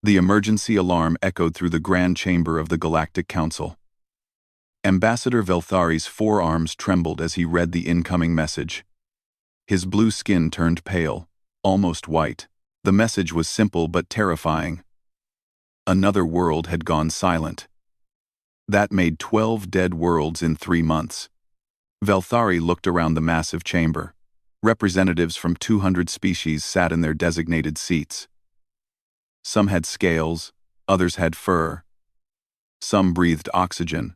The emergency alarm echoed through the grand chamber of the Galactic Council. Ambassador Velthari's forearms trembled as he read the incoming message. His blue skin turned pale, almost white. The message was simple but terrifying. Another world had gone silent. That made 12 dead worlds in 3 months. Velthari looked around the massive chamber. Representatives from 200 species sat in their designated seats. Some had scales, others had fur. Some breathed oxygen.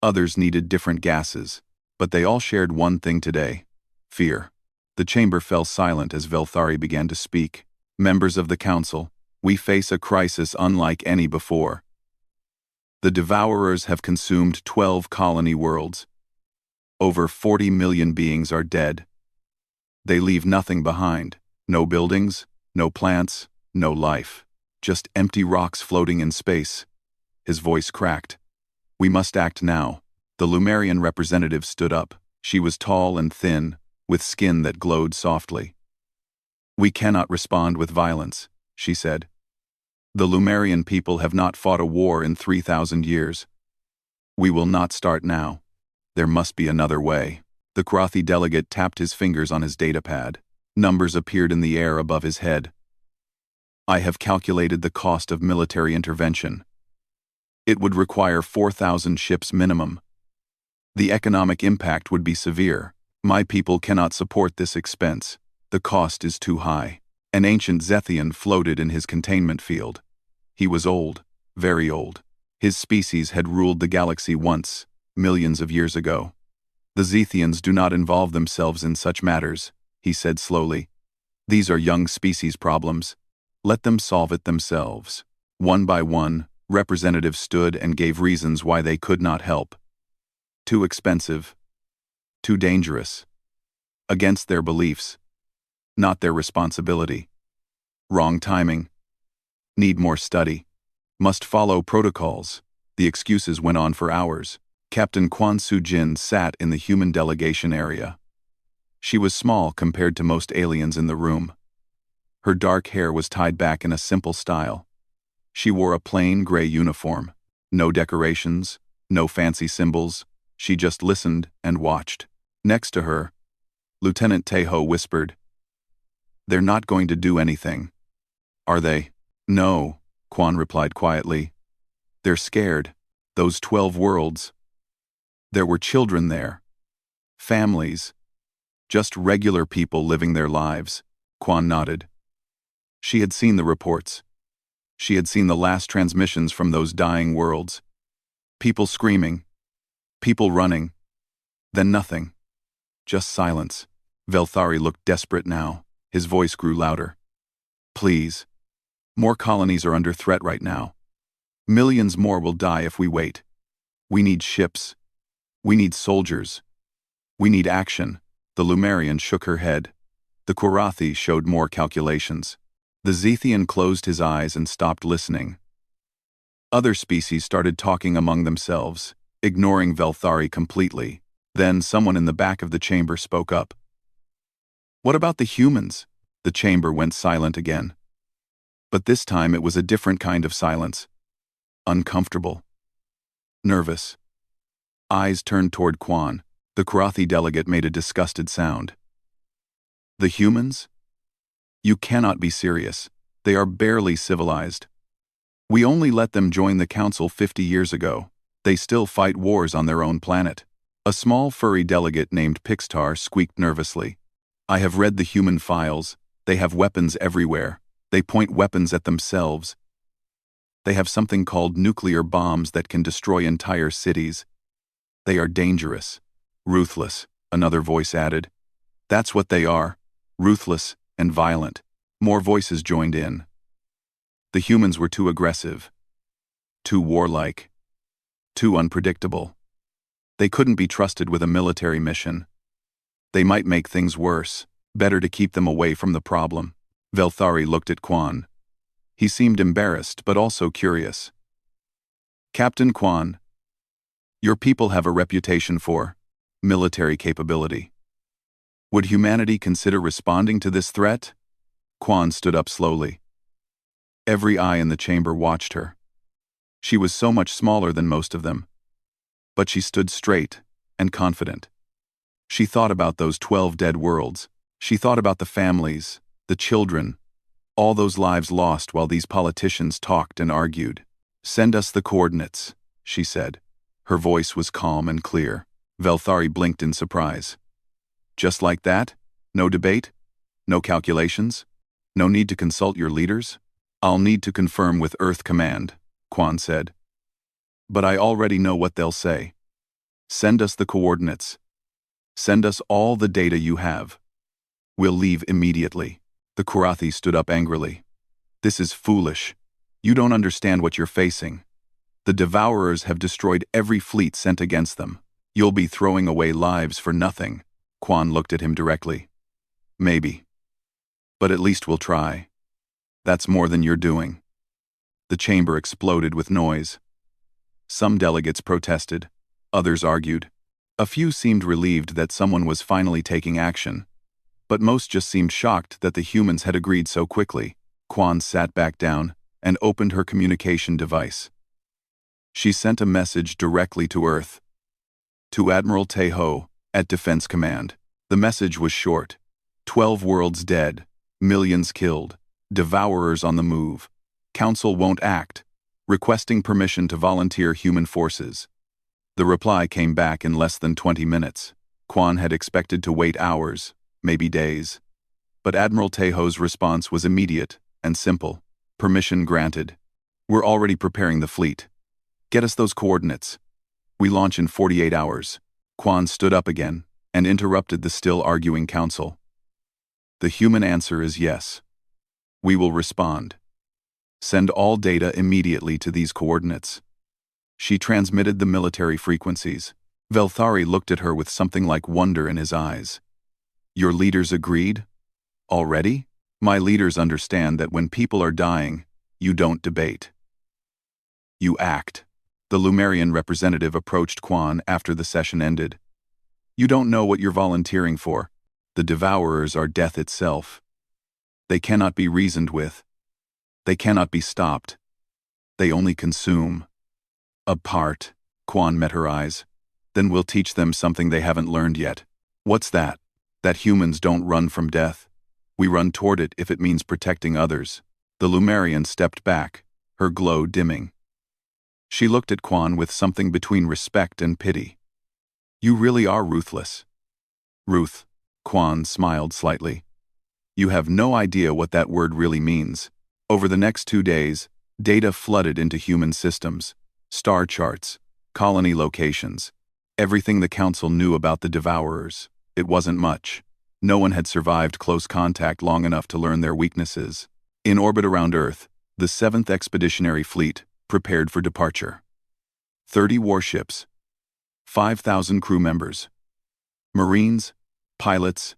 Others needed different gases, but they all shared one thing today: fear. The chamber fell silent as Velthari began to speak. Members of the council, we face a crisis unlike any before. The Devourers have consumed 12 colony worlds. Over 40 million beings are dead. They leave nothing behind. No buildings, no plants, no life. Just empty rocks floating in space. His voice cracked. We must act now. The Lumerian representative stood up. She was tall and thin, with skin that glowed softly. We cannot respond with violence, she said. The Lumerian people have not fought a war in 3,000 years. We will not start now. There must be another way. The Karathi delegate tapped his fingers on his datapad. Numbers appeared in the air above his head. I have calculated the cost of military intervention. It would require 4,000 ships minimum. The economic impact would be severe. My people cannot support this expense. The cost is too high. An ancient Zethian floated in his containment field. He was old, very old. His species had ruled the galaxy once, millions of years ago. The Zethians do not involve themselves in such matters, he said slowly. These are young species problems. Let them solve it themselves. One by one, representatives stood and gave reasons why they could not help. Too expensive. Too dangerous. Against their beliefs. Not their responsibility. Wrong timing. Need more study. Must follow protocols. The excuses went on for hours. Captain Quan Su-jin sat in the human delegation area. She was small compared to most aliens in the room. Her dark hair was tied back in a simple style. She wore a plain gray uniform. No decorations, no fancy symbols. She just listened and watched. Next to her, Lieutenant Teho whispered, "They're not going to do anything, are they?" "No," Quan replied quietly. "They're scared. Those 12 worlds. There were children there. Families. Just regular people living their lives." Quan nodded. She had seen the reports. She had seen the last transmissions from those dying worlds. People screaming. People running. Then nothing. Just silence. Velthari looked desperate now. His voice grew louder. "Please. More colonies are under threat right now. Millions more will die if we wait. We need ships. We need soldiers. We need action." The Lumerian shook her head. The Karathi showed more calculations. The Zethian closed his eyes and stopped listening. Other species started talking among themselves, ignoring Velthari completely. Then someone in the back of the chamber spoke up. "What about the humans?" The chamber went silent again. But this time it was a different kind of silence. Uncomfortable. Nervous. Eyes turned toward Quan. The Karathi delegate made a disgusted sound. "The humans? You cannot be serious. They are barely civilized. We only let them join the council 50 years ago. They still fight wars on their own planet." A small furry delegate named Pixtar squeaked nervously. "I have read the human files. They have weapons everywhere. They point weapons at themselves. They have something called nuclear bombs that can destroy entire cities. They are dangerous. Ruthless," another voice added. "That's what they are. Ruthless and violent." More voices joined in. The humans were too aggressive. Too warlike. Too unpredictable. They couldn't be trusted with a military mission. They might make things worse. Better to keep them away from the problem. Velthari looked at Quan. He seemed embarrassed but also curious. "Captain Quan, your people have a reputation for military capability. Would humanity consider responding to this threat?" Quan stood up slowly. Every eye in the chamber watched her. She was so much smaller than most of them. But she stood straight and confident. She thought about those 12 dead worlds. She thought about the families, the children, all those lives lost while these politicians talked and argued. "Send us the coordinates," she said. Her voice was calm and clear. Velthari blinked in surprise. "Just like that? No debate? No calculations? No need to consult your leaders?" "I'll need to confirm with Earth Command," Quan said. "But I already know what they'll say. Send us the coordinates. Send us all the data you have. We'll leave immediately." The Kurathi stood up angrily. "This is foolish. You don't understand what you're facing. The Devourers have destroyed every fleet sent against them. You'll be throwing away lives for nothing." Quan looked at him directly. "Maybe. But at least we'll try. That's more than you're doing." The chamber exploded with noise. Some delegates protested. Others argued. A few seemed relieved that someone was finally taking action. But most just seemed shocked that the humans had agreed so quickly. Quan sat back down and opened her communication device. She sent a message directly to Earth. To Admiral Teho, at Defense Command. The message was short. 12 worlds dead, millions killed, devourers on the move. Council won't act, requesting permission to volunteer human forces. The reply came back in less than 20 minutes. Quan had expected to wait hours, maybe days. But Admiral Teho's response was immediate and simple. "Permission granted. We're already preparing the fleet. Get us those coordinates. We launch in 48 hours. Quan stood up again and interrupted the still arguing council. "The human answer is yes. We will respond. Send all data immediately to these coordinates." She transmitted the military frequencies. Velthari looked at her with something like wonder in his eyes. "Your leaders agreed? Already? My leaders understand that when people are dying, you don't debate. You act." The Lumerian representative approached Quan after the session ended. "You don't know what you're volunteering for. The Devourers are death itself. They cannot be reasoned with. They cannot be stopped. They only consume." "A part," Quan met her eyes. "Then we'll teach them something they haven't learned yet." "What's that?" "That humans don't run from death. We run toward it if it means protecting others." The Lumerian stepped back, her glow dimming. She looked at Quan with something between respect and pity. "You really are ruthless." "Ruth," Quan smiled slightly. "You have no idea what that word really means." Over the next 2 days, data flooded into human systems. Star charts, colony locations, everything the Council knew about the Devourers. It wasn't much. No one had survived close contact long enough to learn their weaknesses. In orbit around Earth, the 7th Expeditionary Fleet prepared for departure. 30 warships, 5,000 crew members, Marines, pilots,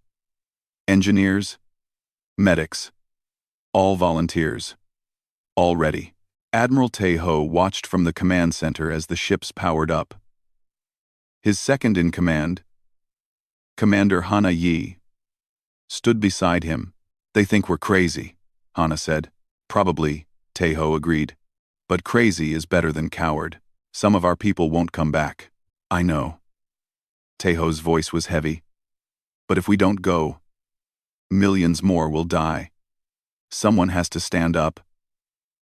engineers, medics, all volunteers, all ready. Admiral Teho watched from the command center as the ships powered up. His second-in-command, Commander Hana Yi, stood beside him. "They think we're crazy," Hana said. "Probably," Teho agreed. "But crazy is better than coward. Some of our people won't come back." "I know." Teho's voice was heavy. "But if we don't go, millions more will die. Someone has to stand up.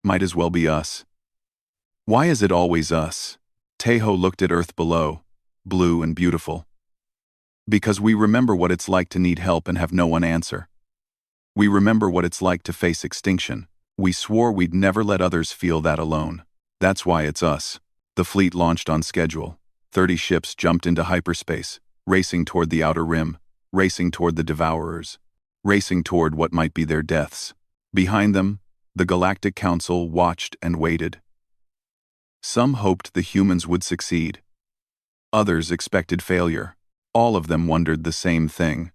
Might as well be us." "Why is it always us?" Teho looked at Earth below, blue and beautiful. "Because we remember what it's like to need help and have no one answer. We remember what it's like to face extinction. We swore we'd never let others feel that alone. That's why it's us." The fleet launched on schedule. 30 ships jumped into hyperspace, racing toward the outer rim, racing toward the Devourers, racing toward what might be their deaths. Behind them, the Galactic Council watched and waited. Some hoped the humans would succeed. Others expected failure. All of them wondered the same thing.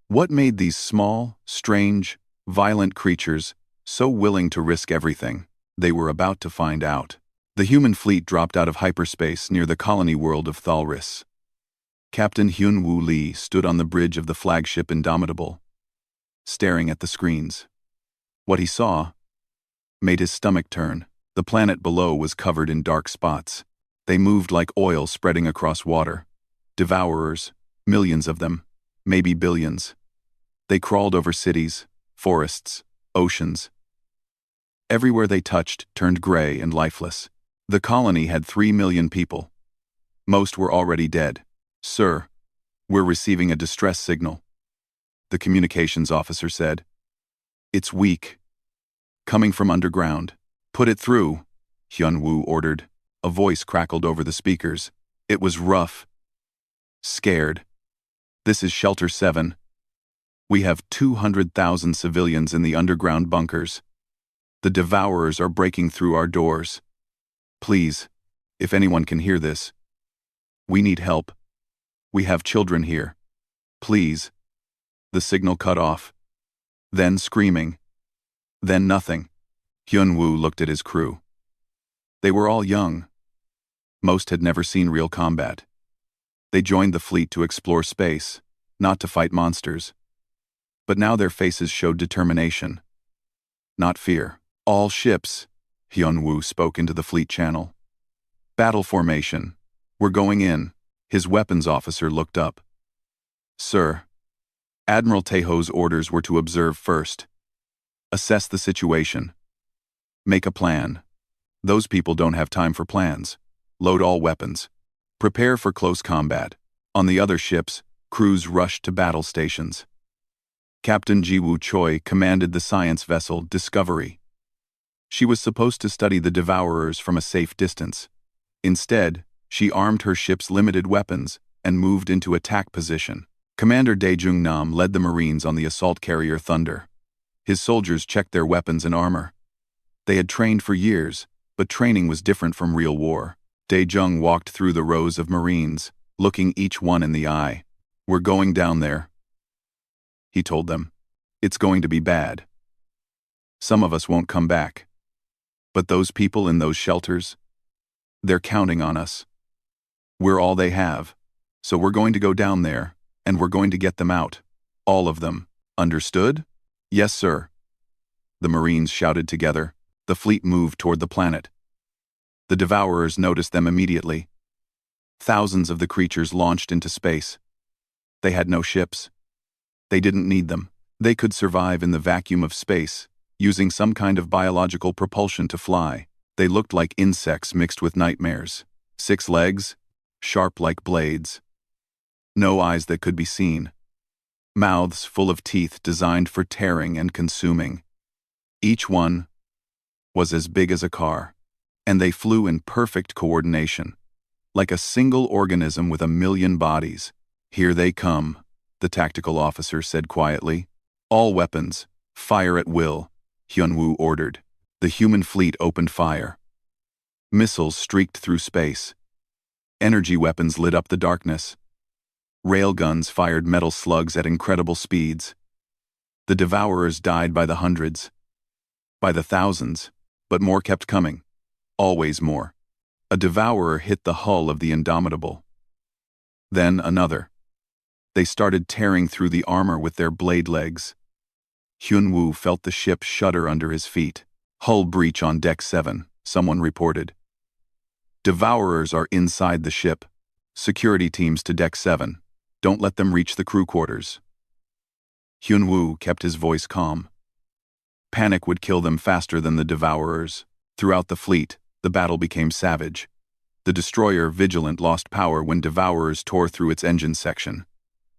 What made these small, strange, violent creatures so willing to risk everything? They were about to find out. The human fleet dropped out of hyperspace near the colony world of Thalris. Captain Hyun-Woo Lee stood on the bridge of the flagship Indomitable, staring at the screens. What he saw made his stomach turn. The planet below was covered in dark spots. They moved like oil spreading across water. Devourers, millions of them, maybe billions. They crawled over cities, forests, oceans. Everywhere they touched turned gray and lifeless. The colony had 3 million people. Most were already dead. "Sir, we're receiving a distress signal," the communications officer said. "It's weak. Coming from underground." "Put it through," Hyun-woo ordered. A voice crackled over the speakers. It was rough. "Scared. This is Shelter 7. We have 200,000 civilians in the underground bunkers. The Devourers are breaking through our doors. Please, if anyone can hear this. We need help. We have children here. Please." The signal cut off. Then screaming. Then nothing. Hyun-woo looked at his crew. They were all young. Most had never seen real combat. They joined the fleet to explore space, not to fight monsters. But now their faces showed determination, not fear. "All ships," Hyun-woo spoke into the fleet channel. "Battle formation. We're going in." His weapons officer looked up. "Sir." Admiral Taeho's orders were to observe first. Assess the situation. Make a plan. Those people don't have time for plans. Load all weapons. Prepare for close combat. On the other ships, crews rushed to battle stations. Captain Ji-woo Choi commanded the science vessel Discovery. She was supposed to study the Devourers from a safe distance. Instead, she armed her ship's limited weapons and moved into attack position. Commander Dae-jung-nam led the Marines on the assault carrier Thunder. His soldiers checked their weapons and armor. They had trained for years, but training was different from real war. Dae-jung walked through the rows of Marines, looking each one in the eye. "We're going down there," he told them. "It's going to be bad. Some of us won't come back. But those people in those shelters, they're counting on us. We're all they have. So we're going to go down there, and we're going to get them out. All of them. Understood?" "Yes, sir." The Marines shouted together. The fleet moved toward the planet. The Devourers noticed them immediately. Thousands of the creatures launched into space. They had no ships. They didn't need them. They could survive in the vacuum of space, using some kind of biological propulsion to fly. They looked like insects mixed with nightmares. 6 legs, sharp like blades. No eyes that could be seen. Mouths full of teeth designed for tearing and consuming. Each one was as big as a car, and they flew in perfect coordination, like a single organism with 1,000,000 bodies. "Here they come," the tactical officer said quietly. "All weapons, fire at will," Hyun-woo ordered. The human fleet opened fire. Missiles streaked through space. Energy weapons lit up the darkness. Railguns fired metal slugs at incredible speeds. The Devourers died by the hundreds, by the thousands, but more kept coming. Always more. A Devourer hit the hull of the Indomitable. Then another. They started tearing through the armor with their blade legs. Hyun-woo felt the ship shudder under his feet. "Hull breach on Deck 7, someone reported. Devourers are inside the ship. Security teams to Deck 7. Don't let them reach the crew quarters." Hyun-woo kept his voice calm. Panic would kill them faster than the Devourers. Throughout the fleet, the battle became savage. The destroyer Vigilant lost power when Devourers tore through its engine section.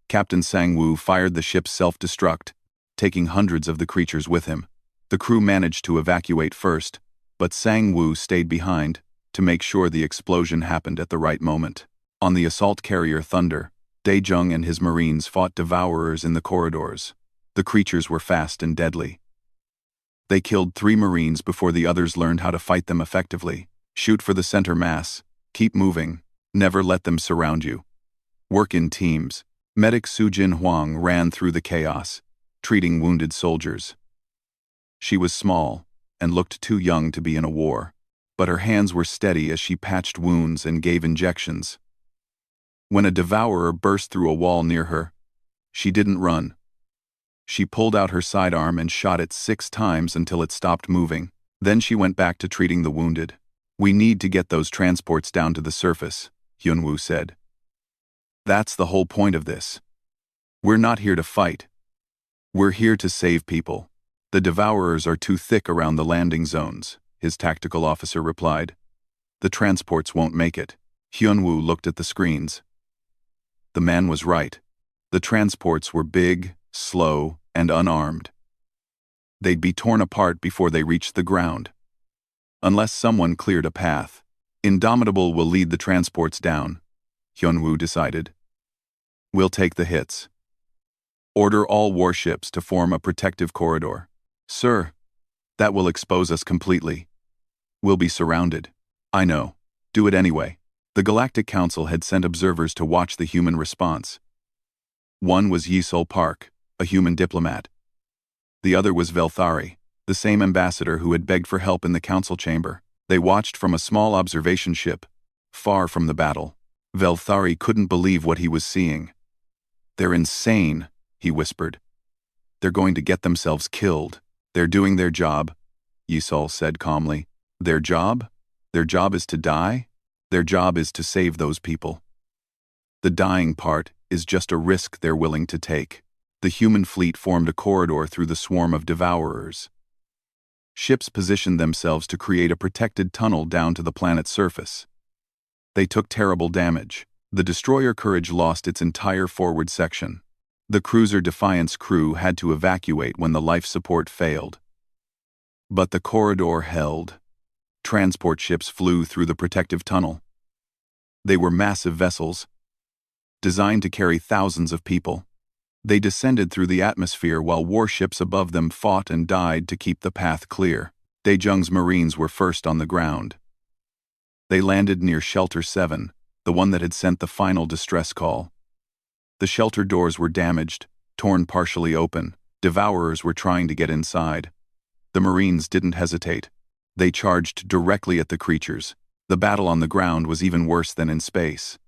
Captain Sang-woo fired the ship's self-destruct, taking hundreds of the creatures with him. The crew managed to evacuate first, but Sang-woo stayed behind to make sure the explosion happened at the right moment. On the assault carrier Thunder, Dae-jung and his Marines fought Devourers in the corridors. The creatures were fast and deadly. They killed 3 Marines before the others learned how to fight them effectively. Shoot for the center mass. Keep moving. Never let them surround you. Work in teams. Medic Soo-jin Hwang ran through the chaos, treating wounded soldiers. She was small and looked too young to be in a war, but her hands were steady as she patched wounds and gave injections. When a Devourer burst through a wall near her, she didn't run. She pulled out her sidearm and shot it 6 times until it stopped moving. Then she went back to treating the wounded. "We need to get those transports down to the surface," Hyunwoo said. "That's the whole point of this. We're not here to fight. We're here to save people. The Devourers are too thick around the landing zones," his tactical officer replied. "The transports won't make it." Hyunwoo looked at the screens. The man was right. The transports were big, slow, and unarmed. They'd be torn apart before they reached the ground. Unless someone cleared a path. Indomitable will lead the transports down, Hyunwoo decided. "We'll take the hits. Order all warships to form a protective corridor." "Sir, that will expose us completely. We'll be surrounded." "I know. Do it anyway." The Galactic Council had sent observers to watch the human response. One was Yisol Park, a human diplomat. The other was Velthari, the same ambassador who had begged for help in the council chamber. They watched from a small observation ship, far from the battle. Velthari couldn't believe what he was seeing. "They're insane," he whispered. "They're going to get themselves killed." "They're doing their job," Yisol said calmly. "Their job? Their job is to die? Their job is to save those people. The dying part is just a risk they're willing to take." The human fleet formed a corridor through the swarm of Devourers. Ships positioned themselves to create a protected tunnel down to the planet's surface. They took terrible damage. The destroyer Courage lost its entire forward section. The cruiser Defiance crew had to evacuate when the life support failed. But the corridor held. Transport ships flew through the protective tunnel. They were massive vessels, designed to carry thousands of people. They descended through the atmosphere while warships above them fought and died to keep the path clear. Daejung's Marines were first on the ground. They landed near Shelter 7, the one that had sent the final distress call. The shelter doors were damaged, torn partially open. Devourers were trying to get inside. The Marines didn't hesitate. They charged directly at the creatures. The battle on the ground was even worse than in space.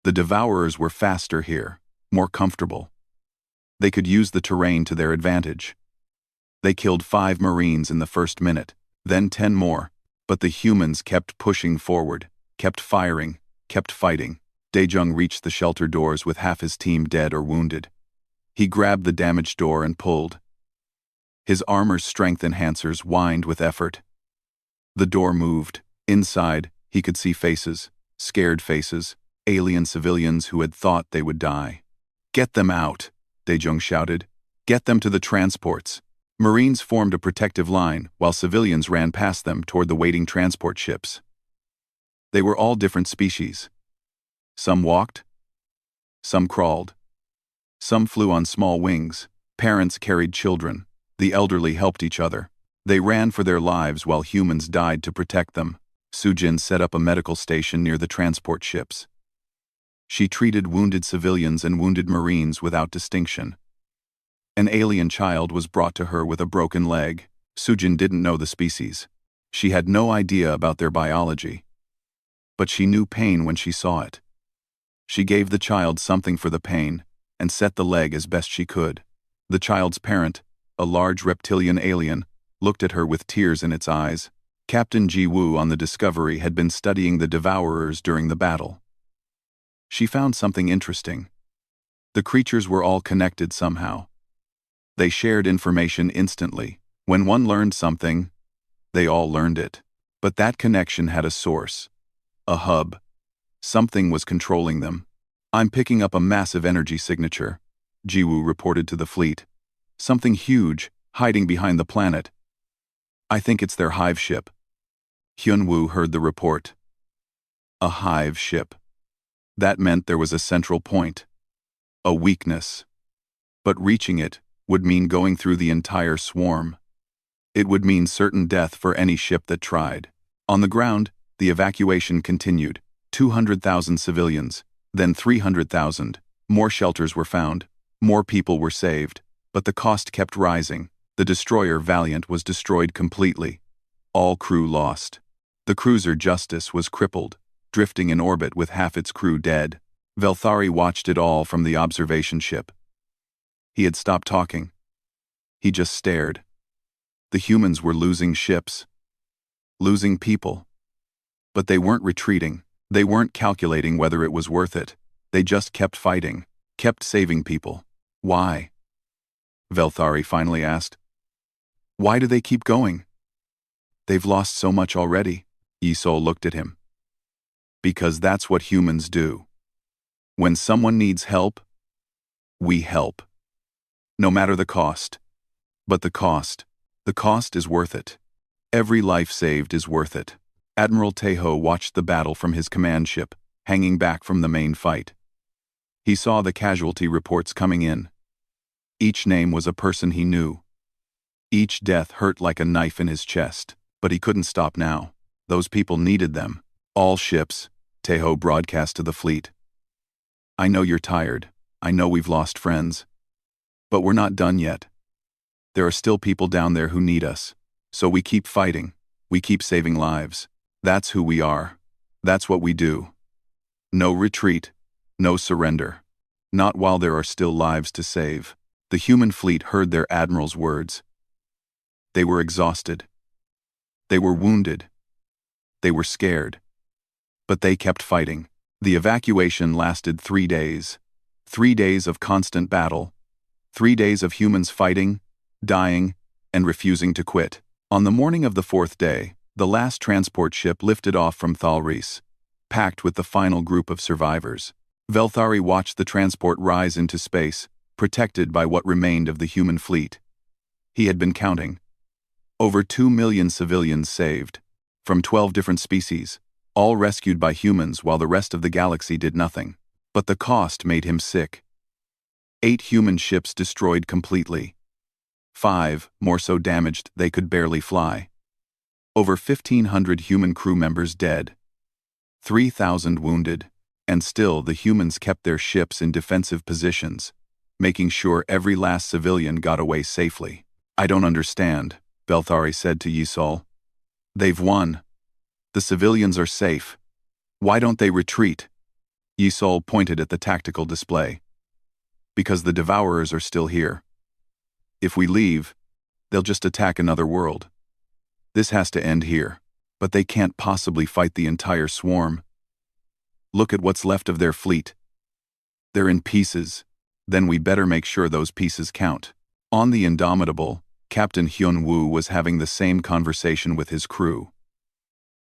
The Devourers were faster here, more comfortable. They could use the terrain to their advantage. They killed 5 Marines in the first minute, then 10 more, but the humans kept pushing forward, kept firing, kept fighting. Daejung reached the shelter doors with half his team dead or wounded. He grabbed the damaged door and pulled. His armor's strength enhancers whined with effort. The door moved. Inside, he could see faces, scared faces, alien civilians who had thought they would die. "Get them out," Daejung shouted. "Get them to the transports." Marines formed a protective line while civilians ran past them toward the waiting transport ships. They were all different species. Some walked. Some crawled. Some flew on small wings. Parents carried children. The elderly helped each other. They ran for their lives while humans died to protect them. Sujin set up a medical station near the transport ships. She treated wounded civilians and wounded Marines without distinction. An alien child was brought to her with a broken leg. Sujin didn't know the species. She had no idea about their biology. But she knew pain when she saw it. She gave the child something for the pain and set the leg as best she could. The child's parent, a large reptilian alien, looked at her with tears in its eyes. Captain Ji-woo on the Discovery had been studying the Devourers during the battle. She found something interesting. The creatures were all connected somehow. They shared information instantly. When one learned something, they all learned it. But that connection had a source, a hub. Something was controlling them. "I'm picking up a massive energy signature," Ji-woo reported to the fleet. "Something huge, hiding behind the planet. I think it's their hive ship." Hyunwoo heard the report. A hive ship. That meant there was a central point. A weakness. But reaching it would mean going through the entire swarm. It would mean certain death for any ship that tried. On the ground, the evacuation continued. 200,000 civilians, then 300,000. More shelters were found. More people were saved. But the cost kept rising. The destroyer Valiant was destroyed completely. All crew lost. The cruiser Justice was crippled, drifting in orbit with half its crew dead. Velthari watched it all from the observation ship. He had stopped talking. He just stared. The humans were losing ships, losing people. But they weren't retreating. They weren't calculating whether it was worth it. They just kept fighting, kept saving people. Why? Velthari finally asked. Why do they keep going? They've lost so much already. Yisol looked at him. Because that's what humans do. When someone needs help, we help. No matter the cost. But the cost is worth it. Every life saved is worth it. Admiral Tejo watched the battle from his command ship, hanging back from the main fight. He saw the casualty reports coming in. Each name was a person he knew. Each death hurt like a knife in his chest, but he couldn't stop now. Those people needed them. All ships, Tejo broadcast to the fleet. I know you're tired. I know we've lost friends. But we're not done yet. There are still people down there who need us. So we keep fighting. We keep saving lives. That's who we are. That's what we do. No retreat. No surrender. Not while there are still lives to save. The human fleet heard their admiral's words. They were exhausted. They were wounded. They were scared. But they kept fighting. The evacuation lasted 3 days. 3 days of constant battle. 3 days of humans fighting, dying, and refusing to quit. On the morning of the 4th day, the last transport ship lifted off from Thalris, packed with the final group of survivors. Velthari watched the transport rise into space, protected by what remained of the human fleet. He had been counting. Over 2 million civilians saved, from 12 different species, all rescued by humans while the rest of the galaxy did nothing. But the cost made him sick. 8 human ships destroyed completely. 5 more so damaged they could barely fly. Over 1,500 human crew members dead. 3,000 wounded, and still the humans kept their ships in defensive positions, making sure every last civilian got away safely. I don't understand, Velthari said to Yisol. They've won. The civilians are safe. Why don't they retreat? Yisol pointed at the tactical display. Because the Devourers are still here. If we leave, they'll just attack another world. This has to end here. But they can't possibly fight the entire swarm. Look at what's left of their fleet. They're in pieces. Then we better make sure those pieces count. On the Indomitable, Captain Hyun-woo was having the same conversation with his crew.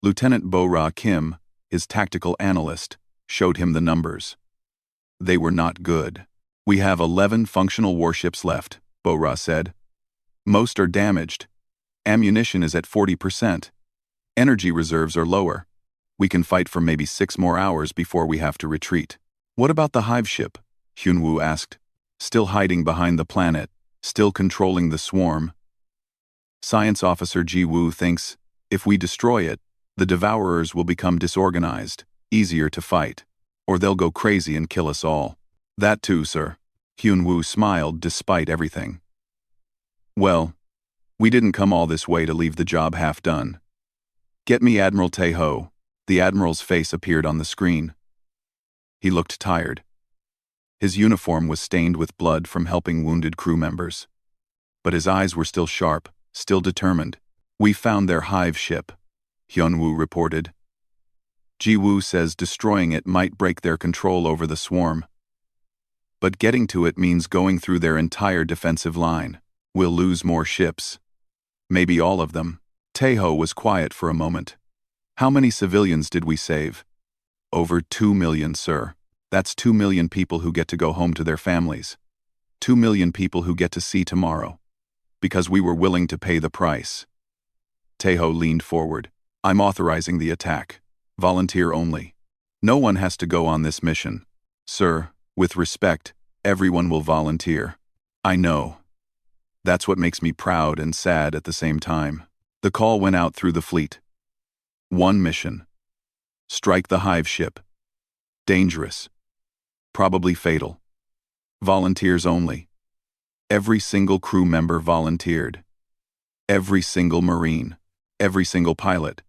Lieutenant Bo-ra Kim, his tactical analyst, showed him the numbers. They were not good. We have 11 functional warships left, Bo-ra said. Most are damaged. Ammunition is at 40%. Energy reserves are lower. We can fight for maybe 6 more hours before we have to retreat. What about the hive ship? Hyun-woo asked. Still hiding behind the planet, still controlling the swarm. Science Officer Ji-woo thinks, if we destroy it, the Devourers will become disorganized, easier to fight, or they'll go crazy and kill us all. That too, sir. Hyun-woo smiled despite everything. Well, we didn't come all this way to leave the job half done. Get me Admiral Tejo. The Admiral's face appeared on the screen. He looked tired. His uniform was stained with blood from helping wounded crew members. But his eyes were still sharp, still determined. We found their hive ship, Hyun-woo reported. Ji-woo says destroying it might break their control over the swarm. But getting to it means going through their entire defensive line. We'll lose more ships. Maybe all of them. Tejo was quiet for a moment. How many civilians did we save? Over 2 million, sir. That's 2 million people who get to go home to their families. 2 million people who get to see tomorrow. Because we were willing to pay the price. Tejo leaned forward. I'm authorizing the attack. Volunteer only. No one has to go on this mission. Sir, with respect, everyone will volunteer. I know. That's what makes me proud and sad at the same time. The call went out through the fleet. 1 mission. Strike the hive ship. Dangerous. Probably fatal. Volunteers only. Every single crew member volunteered. Every single Marine. Every single pilot.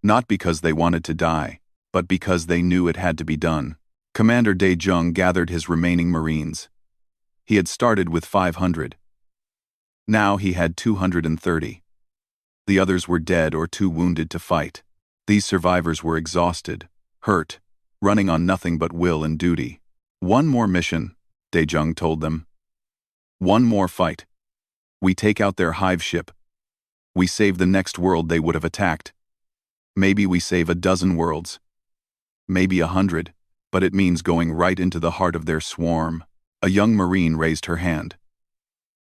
Not because they wanted to die, but because they knew it had to be done. Commander Dae-jung gathered his remaining Marines. He had started with 500. Now he had 230. The others were dead or too wounded to fight. These survivors were exhausted, hurt, running on nothing but will and duty. One more mission, Daejung told them. One more fight. We take out their hive ship. We save the next world they would have attacked. Maybe we save a dozen worlds. Maybe 100, but it means going right into the heart of their swarm. A young Marine raised her hand.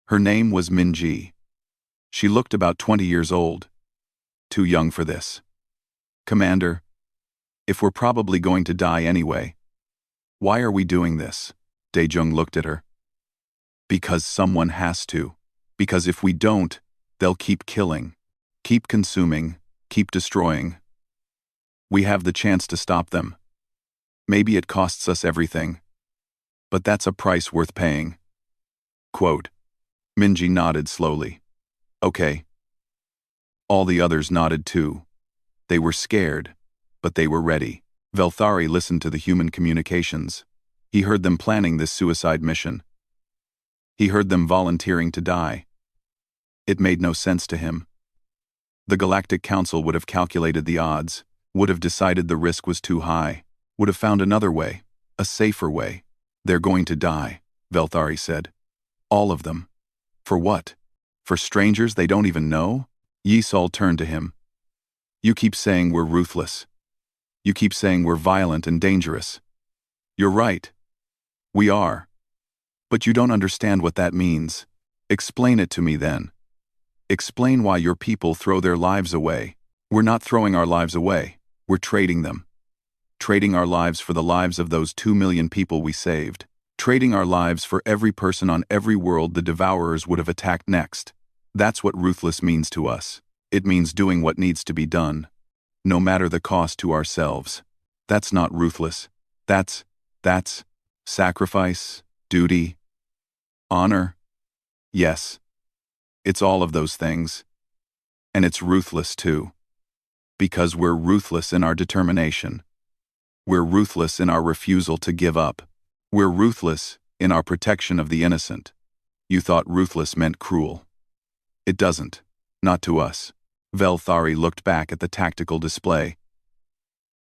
Her name was Minji. She looked about 20 years old. Too young for this. Commander, if we're probably going to die anyway, why are we doing this? Daejung looked at her. Because someone has to. Because if we don't, they'll keep killing, keep consuming, keep destroying. We have the chance to stop them. Maybe it costs us everything. But that's a price worth paying. Quote. Minji nodded slowly. Okay. All the others nodded too. They were scared, but they were ready. Velthari listened to the human communications. He heard them planning this suicide mission. He heard them volunteering to die. It made no sense to him. The Galactic Council would have calculated the odds, would have decided the risk was too high, would have found another way, a safer way. They're going to die, Velthari said. All of them. For what? For strangers they don't even know? Yisol turned to him. You keep saying we're ruthless. You keep saying we're violent and dangerous. You're right. We are. But you don't understand what that means. Explain it to me then. Explain why your people throw their lives away. We're not throwing our lives away. We're trading them. Trading our lives for the lives of those 2 million people we saved. Trading our lives for every person on every world the Devourers would have attacked next. That's what ruthless means to us. It means doing what needs to be done, no matter the cost to ourselves. That's not ruthless. That's sacrifice, duty, honor. Yes. It's all of those things. And it's ruthless too. Because we're ruthless in our determination. We're ruthless in our refusal to give up. We're ruthless in our protection of the innocent. You thought ruthless meant cruel. It doesn't. Not to us. Velthari looked back at the tactical display.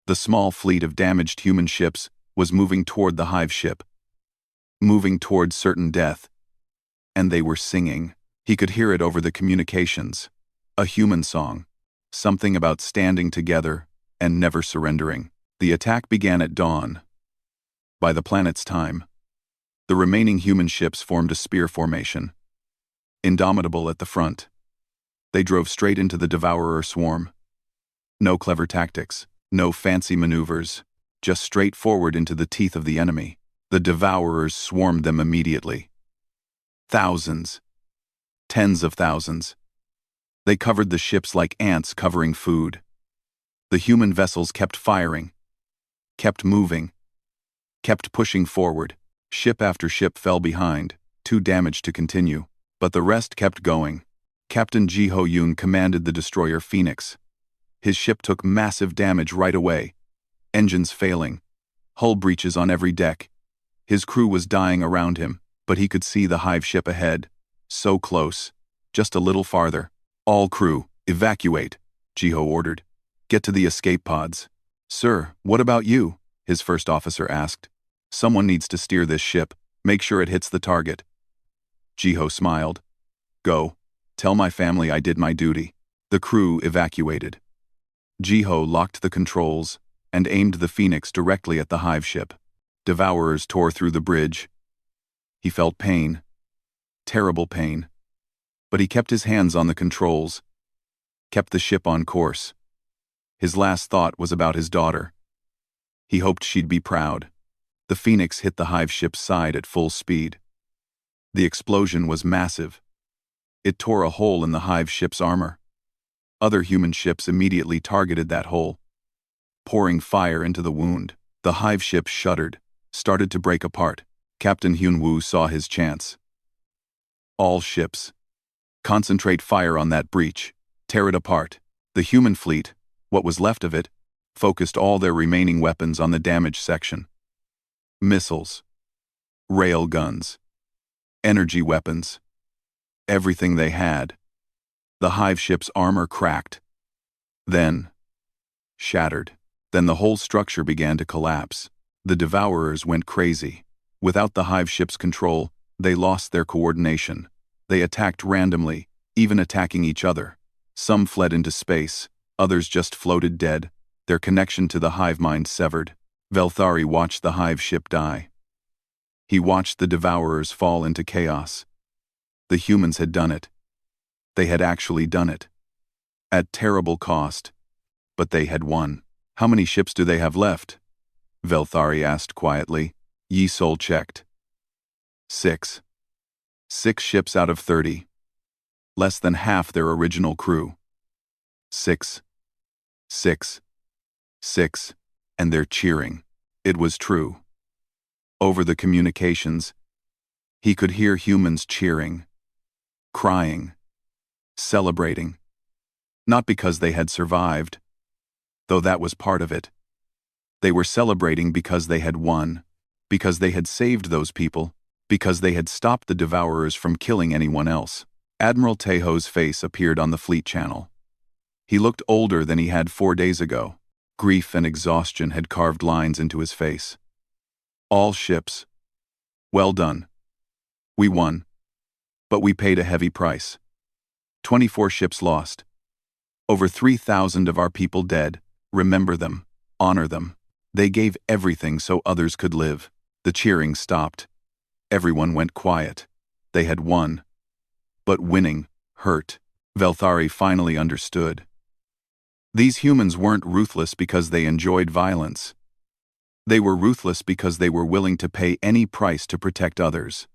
The small fleet of damaged human ships was moving toward the hive ship. Moving toward certain death. And they were singing. He could hear it over the communications. A human song. Something about standing together and never surrendering. The attack began at dawn. By the planet's time, the remaining human ships formed a spear formation. Indomitable at the front. They drove straight into the Devourer swarm. No clever tactics, no fancy maneuvers, just straight forward into the teeth of the enemy. The Devourers swarmed them immediately. Thousands. Tens of thousands. They covered the ships like ants covering food. The human vessels kept firing, kept moving, kept pushing forward. Ship after ship fell behind, too damaged to continue. But the rest kept going. Captain Ji Ho-yoon commanded the destroyer Phoenix. His ship took massive damage right away. Engines failing. Hull breaches on every deck. His crew was dying around him, but he could see the hive ship ahead. So close. Just a little farther. All crew, evacuate, Ji-ho ordered. Get to the escape pods. Sir, what about you? His first officer asked. Someone needs to steer this ship. Make sure it hits the target. Ji-ho smiled. Go. Tell my family I did my duty. The crew evacuated. Ji-ho locked the controls and aimed the Phoenix directly at the hive ship. Devourers tore through the bridge. He felt pain. Terrible pain. But he kept his hands on the controls. Kept the ship on course. His last thought was about his daughter. He hoped she'd be proud. The Phoenix hit the hive ship's side at full speed. The explosion was massive. It tore a hole in the hive ship's armor. Other human ships immediately targeted that hole, pouring fire into the wound. The hive ship shuddered, started to break apart. Captain Hyun-woo saw his chance. All ships. Concentrate fire on that breach. Tear it apart. The human fleet, what was left of it, focused all their remaining weapons on the damaged section. Missiles. Rail guns. Energy weapons. everything they had. The hive ship's armor cracked. Then, shattered. Then the whole structure began to collapse. The devourers went crazy. Without the hive ship's control, they lost their coordination. They attacked randomly, even attacking each other. Some fled into space, others just floated dead, their connection to the hive mind severed. Velthari watched the hive ship die. He watched the devourers fall into chaos. The humans had done it. They had actually done it. At terrible cost. But they had won. How many ships do they have left? Velthari asked quietly. Yi Sol checked. 6. 6 ships out of 30. Less than half their original crew. 6. 6. 6. And they're cheering. It was true. Over the communications, he could hear humans cheering, crying, celebrating. Not because they had survived, though that was part of it. They were celebrating because they had won, because they had saved those people, because they had stopped the devourers from killing anyone else. Admiral Tejo's face appeared on the fleet channel. He looked older than he had 4 days ago. Grief and exhaustion had carved lines into his face. All ships. Well done. We won. But we paid a heavy price. 24 ships lost. Over 3,000 of our people dead. Remember them. Honor them. They gave everything so others could live. The cheering stopped. Everyone went quiet. They had won. But winning hurt. Velthari finally understood. These humans weren't ruthless because they enjoyed violence. They were ruthless because they were willing to pay any price to protect others.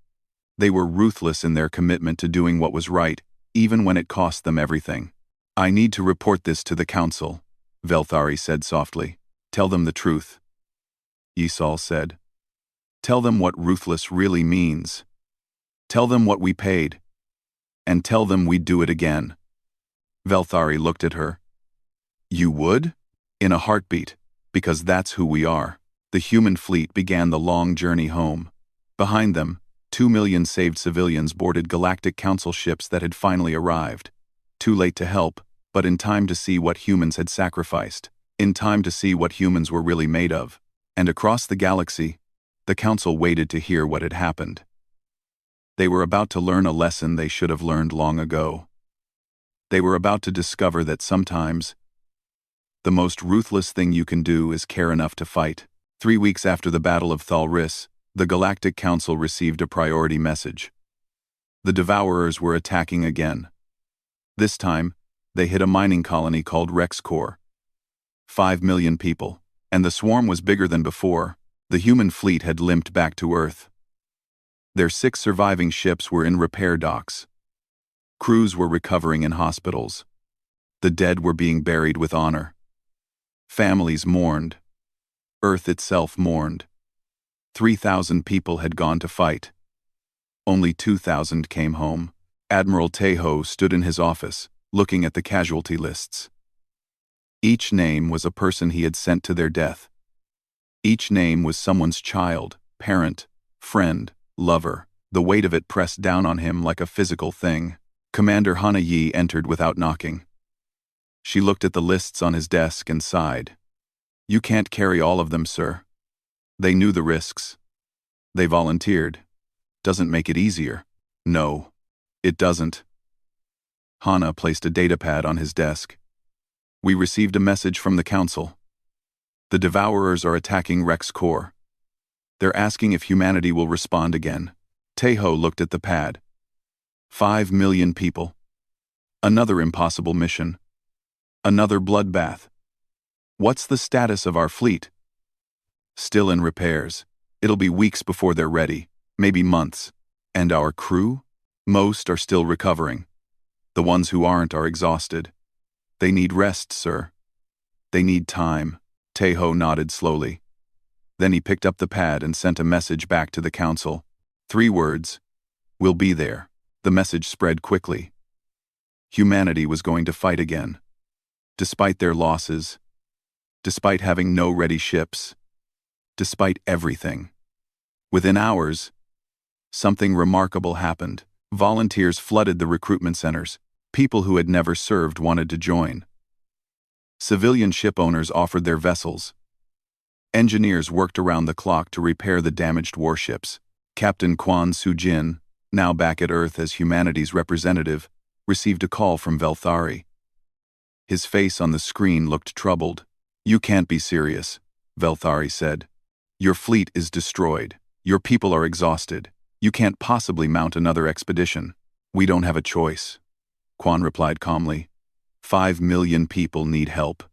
They were ruthless in their commitment to doing what was right, even when it cost them everything. I need to report this to the council, Velthari said softly. Tell them the truth. Yi Sol said. Tell them what ruthless really means. Tell them what we paid. And tell them we'd do it again. Velthari looked at her. You would? In a heartbeat, because that's who we are. The human fleet began the long journey home. Behind them, 2 million saved civilians boarded Galactic Council ships that had finally arrived. Too late to help, but in time to see what humans had sacrificed. In time to see what humans were really made of. And across the galaxy, the Council waited to hear what had happened. They were about to learn a lesson they should have learned long ago. They were about to discover that sometimes, the most ruthless thing you can do is care enough to fight. 3 weeks after the Battle of Thalris, the Galactic Council received a priority message. The Devourers were attacking again. This time, they hit a mining colony called Rexcore. 5 million people, and the swarm was bigger than before. The human fleet had limped back to Earth. Their 6 surviving ships were in repair docks. Crews were recovering in hospitals. The dead were being buried with honor. Families mourned. Earth itself mourned. 3,000 people had gone to fight. Only 2,000 came home. Admiral Tejo stood in his office, looking at the casualty lists. Each name was a person he had sent to their death. Each name was someone's child, parent, friend, lover. The weight of it pressed down on him like a physical thing. Commander Hana Yi entered without knocking. She looked at the lists on his desk and sighed. You can't carry all of them, sir. They knew the risks. They volunteered. Doesn't make it easier. No, it doesn't. Hana placed a datapad on his desk. We received a message from the council. The Devourers are attacking Rexcore. They're asking if humanity will respond again. Tejo looked at the pad. 5 million people. Another impossible mission. Another bloodbath. What's the status of our fleet? Still in repairs. It'll be weeks before they're ready, maybe months. And our crew? Most are still recovering. The ones who aren't are exhausted. They need rest, sir. They need time. Tejo nodded slowly. Then he picked up the pad and sent a message back to the council. 3 words. We'll be there. The message spread quickly. Humanity was going to fight again. Despite their losses. Despite having no ready ships. Despite everything. Within hours, something remarkable happened. Volunteers flooded the recruitment centers. People who had never served wanted to join. Civilian ship owners offered their vessels. Engineers worked around the clock to repair the damaged warships. Captain Quan Sujin, now back at Earth as humanity's representative, received a call from Velthari. His face on the screen looked troubled. "You can't be serious," Velthari said. "Your fleet is destroyed. Your people are exhausted. You can't possibly mount another expedition." "We don't have a choice," Quan replied calmly. 5 million people need help.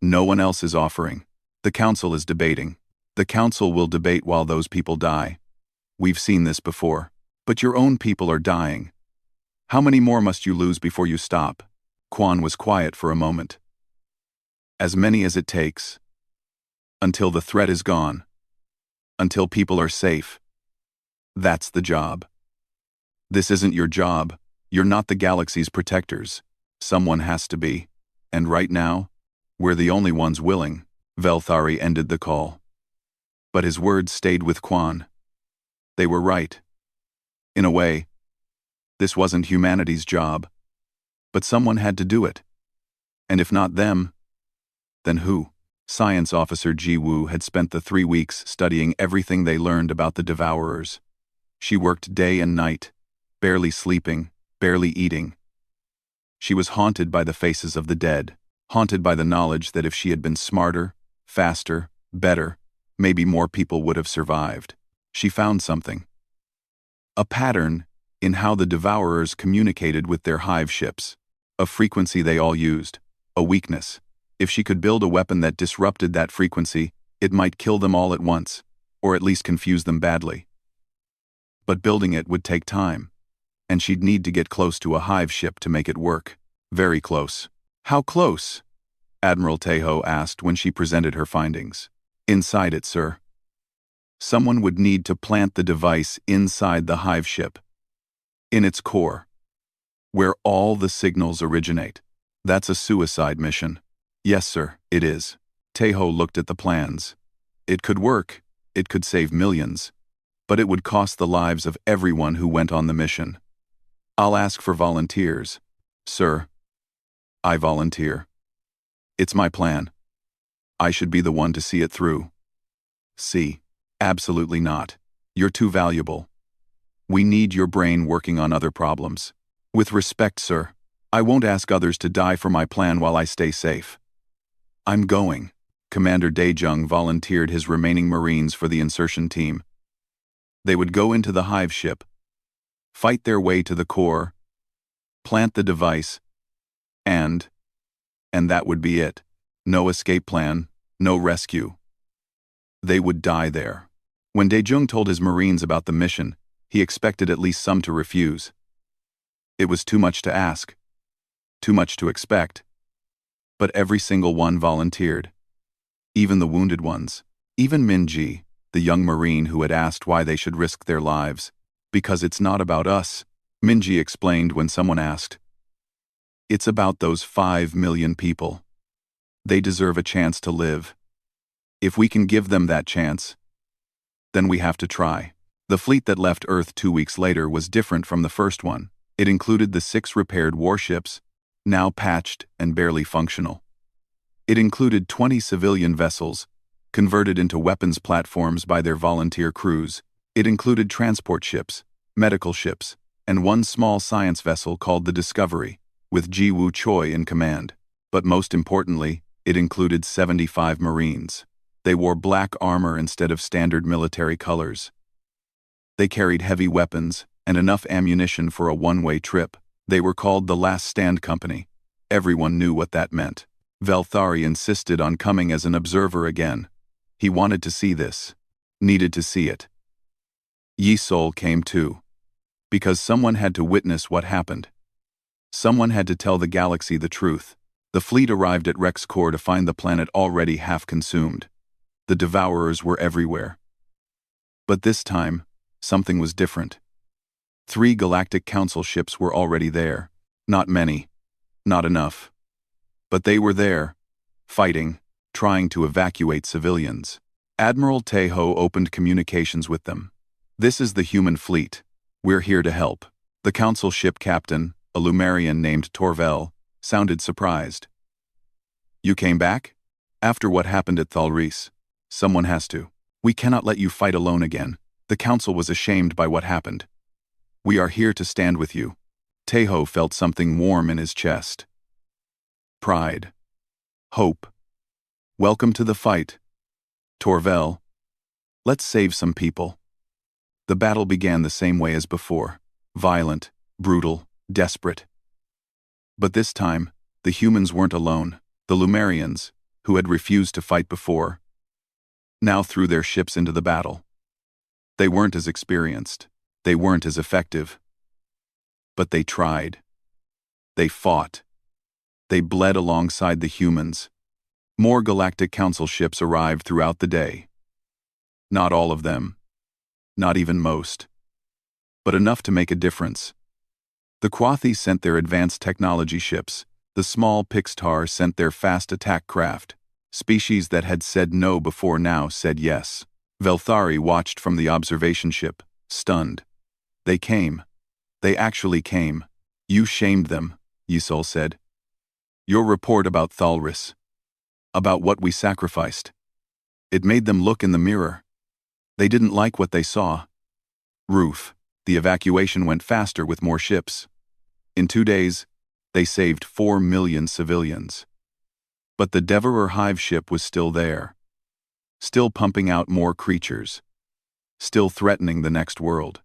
No one else is offering. The Council is debating. The Council will debate while those people die. We've seen this before. But your own people are dying. How many more must you lose before you stop? Quan was quiet for a moment. As many as it takes. Until the threat is gone. Until people are safe. That's the job. This isn't your job. You're not the galaxy's protectors. Someone has to be. And right now, we're the only ones willing. Velthari ended the call. But his words stayed with Quan. They were right. In a way, this wasn't humanity's job. But someone had to do it. And if not them, then who? Science Officer Ji Woo had spent the 3 weeks studying everything they learned about the Devourers. She worked day and night, barely sleeping, barely eating. She was haunted by the faces of the dead, haunted by the knowledge that if she had been smarter, faster, better, maybe more people would have survived. She found something. A pattern in how the Devourers communicated with their hive ships. A frequency they all used. A weakness. If she could build a weapon that disrupted that frequency, it might kill them all at once, or at least confuse them badly. But building it would take time, and she'd need to get close to a hive ship to make it work. Very close. How close? Admiral Tejo asked when she presented her findings. Inside it, sir. Someone would need to plant the device inside the hive ship. In its core. Where all the signals originate. That's a suicide mission. Yes, sir, it is. Tejo looked at the plans. It could work. It could save millions. But it would cost the lives of everyone who went on the mission. I'll ask for volunteers. Sir, I volunteer. It's my plan. I should be the one to see it through. See, absolutely not. You're too valuable. We need your brain working on other problems. With respect, sir, I won't ask others to die for my plan while I stay safe. I'm going. Commander Daejung volunteered his remaining Marines for the insertion team. They would go into the hive ship, fight their way to the core, plant the device, and that would be it. No escape plan, no rescue. They would die there. When Daejung told his Marines about the mission, he expected at least some to refuse. It was too much to ask. Too much to expect. But every single one volunteered. Even the wounded ones. Even Minji, the young Marine who had asked why they should risk their lives. Because it's not about us, Minji explained when someone asked. It's about those 5 million people. They deserve a chance to live. If we can give them that chance, then we have to try. The fleet that left Earth 2 weeks later was different from the first one. It included the 6 repaired warships, now patched and barely functional. It included 20 civilian vessels, converted into weapons platforms by their volunteer crews. It included transport ships, medical ships, and one small science vessel called the Discovery, with Ji Woo Choi in command. But most importantly, it included 75 Marines. They wore black armor instead of standard military colors. They carried heavy weapons and enough ammunition for a one-way trip. They were called the Last Stand Company. Everyone knew what that meant. Velthari insisted on coming as an observer again. He wanted to see this. Needed to see it. Yi Sol came too. Because someone had to witness what happened. Someone had to tell the galaxy the truth. The fleet arrived at Rex Core to find the planet already half consumed. The Devourers were everywhere. But this time, something was different. 3 Galactic Council ships were already there. Not many. Not enough. But they were there, fighting, trying to evacuate civilians. Admiral Tejo opened communications with them. This is the human fleet. We're here to help. The council ship captain, a Lumerian named Torvel, sounded surprised. You came back? After what happened at Thalris? Someone has to. We cannot let you fight alone again. The council was ashamed by what happened. We are here to stand with you. Tejo felt something warm in his chest. Pride. Hope. Welcome to the fight. Torvel. Let's save some people. The battle began the same way as before. Violent, brutal, desperate. But this time, the humans weren't alone. The Lumerians, who had refused to fight before, now threw their ships into the battle. They weren't as experienced. They weren't as effective. But they tried. They fought. They bled alongside the humans. More Galactic Council ships arrived throughout the day. Not all of them. Not even most. But enough to make a difference. The Quathi sent their advanced technology ships. The small Pixtar sent their fast attack craft. Species that had said no before now said yes. Velthari watched from the observation ship, stunned. They came. They actually came. You shamed them, Yisol said. Your report about Thalris. About what we sacrificed. It made them look in the mirror. They didn't like what they saw. Roof. The evacuation went faster with more ships. In 2 days, they saved 4 million civilians. But the Devourer Hive ship was still there. Still pumping out more creatures. Still threatening the next world.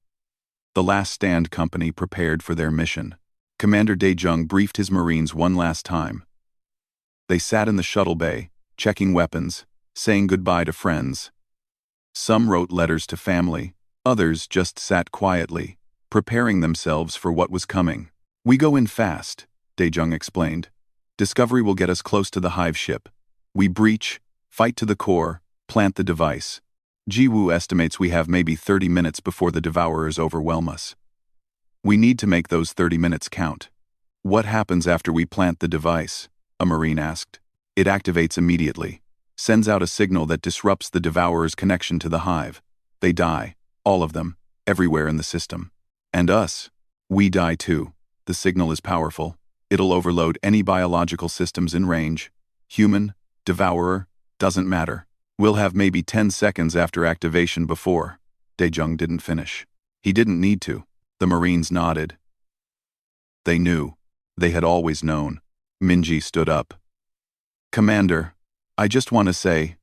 The Last Stand Company prepared for their mission. Commander Daejung briefed his Marines one last time. They sat in the shuttle bay, checking weapons, saying goodbye to friends. Some wrote letters to family, others just sat quietly, preparing themselves for what was coming. We go in fast, Daejung explained. Discovery will get us close to the Hive ship. We breach, fight to the core, plant the device. Jiwoo estimates we have maybe 30 minutes before the Devourers overwhelm us. We need to make those 30 minutes count. What happens after we plant the device? A Marine asked. It activates immediately. Sends out a signal that disrupts the Devourer's connection to the Hive. They die. All of them. Everywhere in the system. And us. We die too. The signal is powerful. It'll overload any biological systems in range. Human, Devourer, doesn't matter. We'll have maybe 10 seconds after activation before. Daejung didn't finish. He didn't need to. The Marines nodded. They knew. They had always known. Minji stood up. Commander, I just want to say,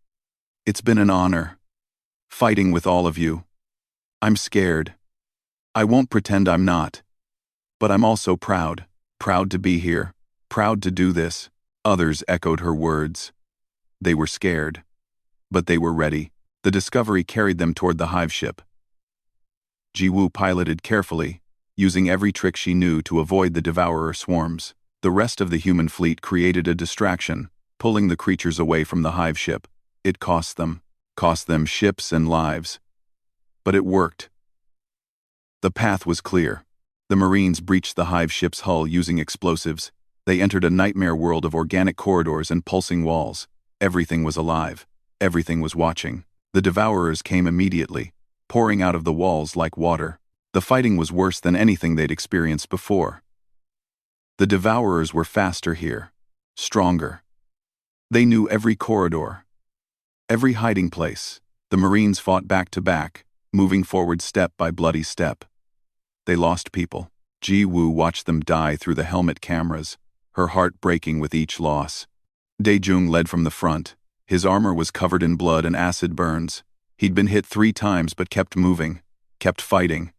it's been an honor. Fighting with all of you. I'm scared. I won't pretend I'm not. But I'm also proud. Proud to be here. Proud to do this. Others echoed her words. They were scared. But they were ready. The Discovery carried them toward the Hive ship. Jiwoo piloted carefully, using every trick she knew to avoid the Devourer swarms. The rest of the human fleet created a distraction, pulling the creatures away from the Hive ship. It cost them ships and lives. But it worked. The path was clear. The Marines breached the Hive ship's hull using explosives. They entered a nightmare world of organic corridors and pulsing walls. Everything was alive. Everything was watching. The Devourers came immediately, pouring out of the walls like water. The fighting was worse than anything they'd experienced before. The Devourers were faster here. Stronger. They knew every corridor. Every hiding place. The Marines fought back to back, moving forward step by bloody step. They lost people. Jiwoo watched them die through the helmet cameras, her heart breaking with each loss. Daejung led from the front. His armor was covered in blood and acid burns. He'd been hit 3 times but kept moving, kept fighting.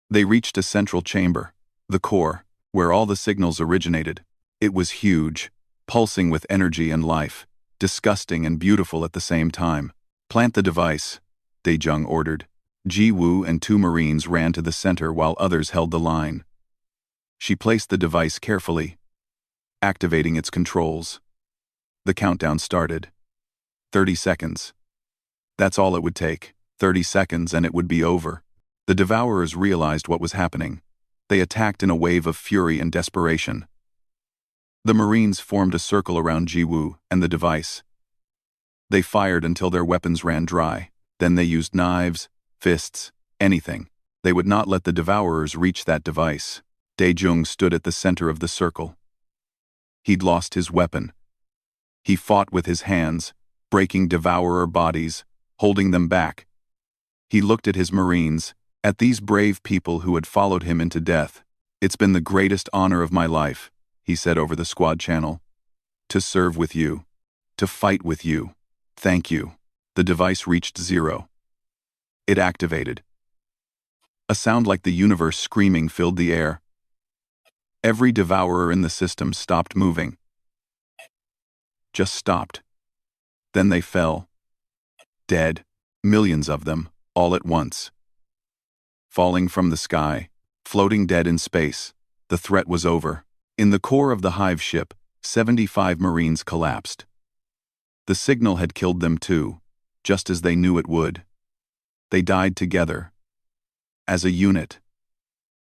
They reached a central chamber, the core, where all the signals originated. It was huge, pulsing with energy and life, disgusting and beautiful at the same time. Plant the device, Daejung ordered. Jiwoo and 2 Marines ran to the center while others held the line. She placed the device carefully, activating its controls. The countdown started. 30 seconds. That's all it would take. 30 seconds and it would be over. The Devourers realized what was happening. They attacked in a wave of fury and desperation. The Marines formed a circle around Jiwoo and the device. They fired until their weapons ran dry. Then they used knives, fists, anything. They would not let the Devourers reach that device. Daejung stood at the center of the circle. He'd lost his weapon. He fought with his hands, breaking Devourer bodies, holding them back. He looked at his Marines, at these brave people who had followed him into death. "It's been the greatest honor of my life," he said over the squad channel. "To serve with you. To fight with you. Thank you." The device reached 0. It activated. A sound like the universe screaming filled the air. Every Devourer in the system stopped moving. Just stopped. Then they fell. Dead, millions of them, all at once. Falling from the sky, floating dead in space, the threat was over. In the core of the hive ship, 75 Marines collapsed. The signal had killed them too, just as they knew it would. They died together. As a unit.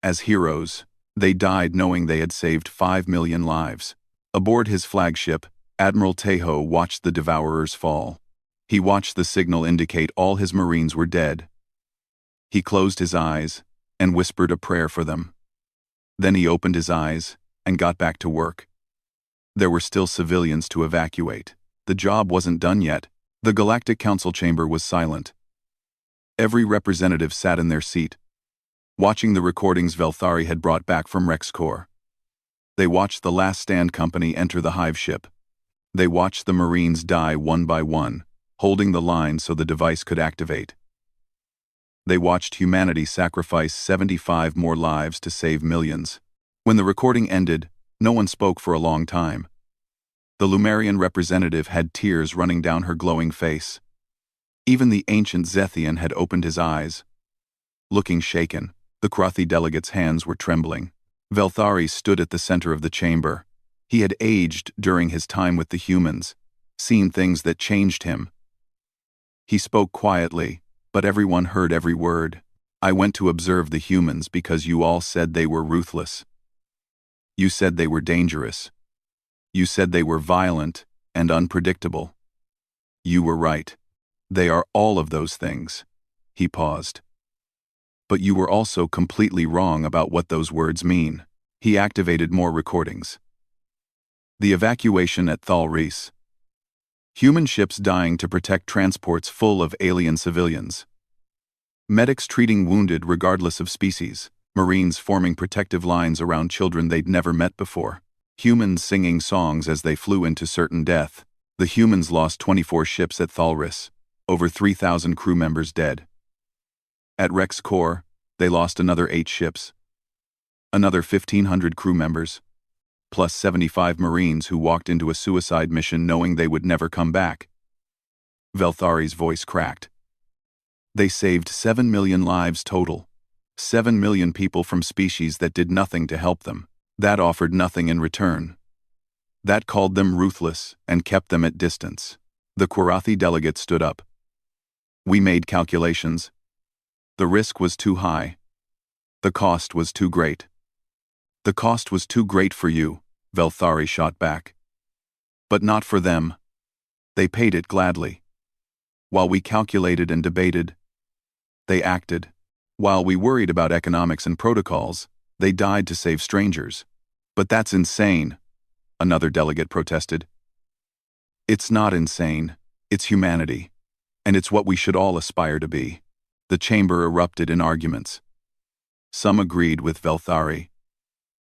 As heroes, they died knowing they had saved 5 million lives. Aboard his flagship, Admiral Taeho watched the Devourers fall. He watched the signal indicate all his Marines were dead. He closed his eyes and whispered a prayer for them. Then he opened his eyes and got back to work. There were still civilians to evacuate. The job wasn't done yet. The Galactic Council chamber was silent. Every representative sat in their seat, watching the recordings Velthari had brought back from Rexcorp. They watched the Last Stand Company enter the hive ship. They watched the Marines die one by one, holding the line so the device could activate. They watched humanity sacrifice 75 more lives to save millions. When the recording ended, no one spoke for a long time. The Lumerian representative had tears running down her glowing face. Even the ancient Zethian had opened his eyes. Looking shaken, the Krathi delegate's hands were trembling. Velthari stood at the center of the chamber. He had aged during his time with the humans, seen things that changed him. He spoke quietly, but everyone heard every word. "I went to observe the humans because you all said they were ruthless. You said they were dangerous. You said they were violent and unpredictable. You were right. They are all of those things." He paused. "But you were also completely wrong about what those words mean." He activated more recordings. The evacuation at Thalris. Human ships dying to protect transports full of alien civilians. Medics treating wounded regardless of species. Marines forming protective lines around children they'd never met before. Humans singing songs as they flew into certain death. The humans lost 24 ships at Thalris, over 3,000 crew members dead. At Rexcorp, they lost another 8 ships. Another 1,500 crew members, plus 75 Marines who walked into a suicide mission knowing they would never come back. Velthari's voice cracked. They saved 7 million lives total. 7 million people from species that did nothing to help them. That offered nothing in return. That called them ruthless and kept them at distance. The Kwarathi delegate stood up. "We made calculations. The risk was too high. The cost was too great." "The cost was too great for you," Velthari shot back. "But not for them. They paid it gladly. While we calculated and debated, they acted. While we worried about economics and protocols, they died to save strangers." "But that's insane," another delegate protested. "It's not insane. It's humanity. And it's what we should all aspire to be." The chamber erupted in arguments. Some agreed with Velthari.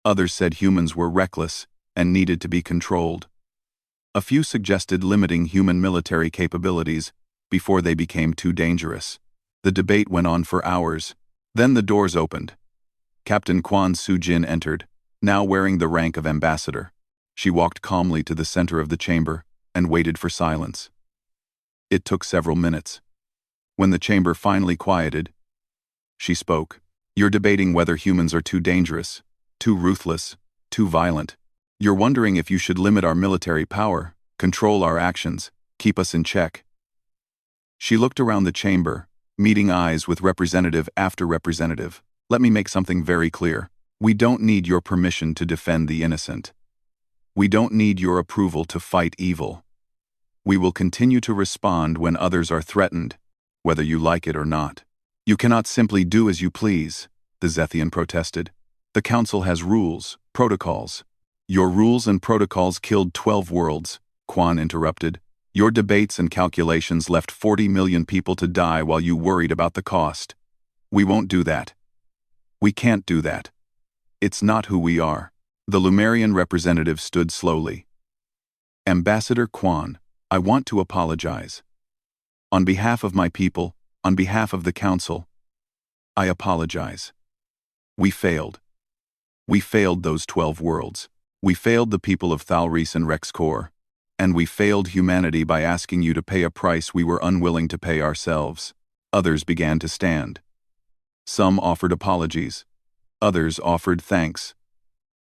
Others said humans were reckless and needed to be controlled. A few suggested limiting human military capabilities before they became too dangerous. The debate went on for hours. Then the doors opened. Captain Quan Sujin entered, now wearing the rank of ambassador. She walked calmly to the center of the chamber and waited for silence. It took several minutes. When the chamber finally quieted, she spoke. "You're debating whether humans are too dangerous, too ruthless, too violent. You're wondering if you should limit our military power, control our actions, keep us in check." She looked around the chamber, meeting eyes with representative after representative. "Let me make something very clear. We don't need your permission to defend the innocent. We don't need your approval to fight evil. We will continue to respond when others are threatened, whether you like it or not." You cannot simply do as you please, the Zethian protested. The Council has rules, protocols. Your rules and protocols killed 12 worlds, Quan interrupted. Your debates and calculations left 40 million people to die while you worried about the cost. We won't do that. We can't do that. It's not who we are. The Lumerian representative stood slowly. Ambassador Quan, I want to apologize. On behalf of my people, on behalf of the Council, I apologize. We failed. We failed those 12 worlds. We failed the people of Thalris and Rexcor. And we failed humanity by asking you to pay a price we were unwilling to pay ourselves. Others began to stand. Some offered apologies. Others offered thanks.